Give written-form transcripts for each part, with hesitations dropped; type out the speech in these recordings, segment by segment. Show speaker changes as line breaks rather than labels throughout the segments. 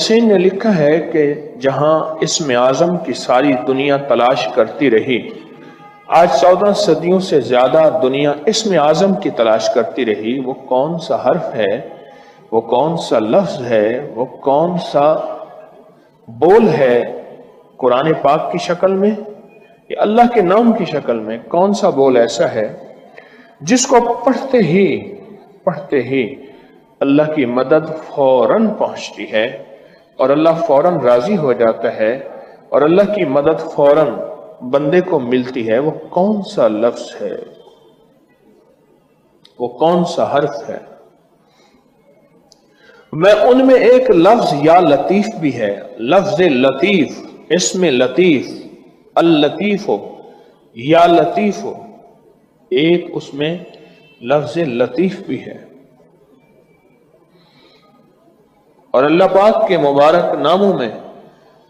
محدثین نے لکھا ہے کہ جہاں اسم اعظم کی ساری دنیا تلاش کرتی رہی، آج 14 صدیوں سے زیادہ دنیا اسم اعظم کی تلاش کرتی رہی، وہ کون سا حرف ہے، وہ کون سا لفظ ہے، وہ کون سا بول ہے قرآن پاک کی شکل میں یا اللہ کے نام کی شکل میں، کون سا بول ایسا ہے جس کو پڑھتے ہی اللہ کی مدد فوراً پہنچتی ہے اور اللہ فوراً راضی ہو جاتا ہے اور اللہ کی مدد فوراً بندے کو ملتی ہے؟ وہ کون سا لفظ ہے، وہ کون سا حرف ہے؟ میں ان میں ایک لفظ یا لطیف بھی ہے، لفظ لطیف، اسم لطیف، اللطیف ہو یا لطیف ہو، ایک اس میں لفظ لطیف بھی ہے۔ اور اللہ پاک کے مبارک ناموں میں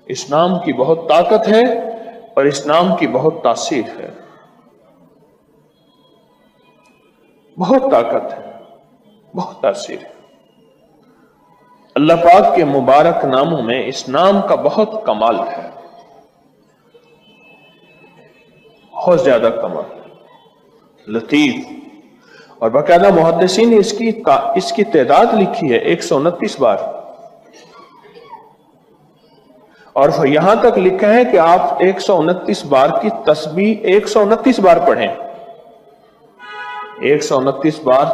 اس نام کی بہت طاقت ہے اور اس نام کی بہت تاثیر ہے، بہت طاقت ہے، بہت تاثیر ہے۔ اللہ پاک کے مبارک ناموں میں اس نام کا بہت کمال ہے، بہت زیادہ کمال، لطیف۔ اور باقاعدہ محدثین نے اس کی تعداد لکھی ہے 129 بار، اور یہاں تک لکھا ہے کہ آپ 129 بار کی تسبیح 129 بار پڑھیں، 129 بار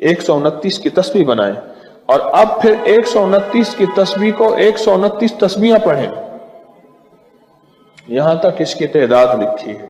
129 کی تسبیح بنائیں، اور اب پھر 129 کی تسبیح کو 129 تسبیحاں پڑھیں، یہاں تک اس کی تعداد لکھی ہے۔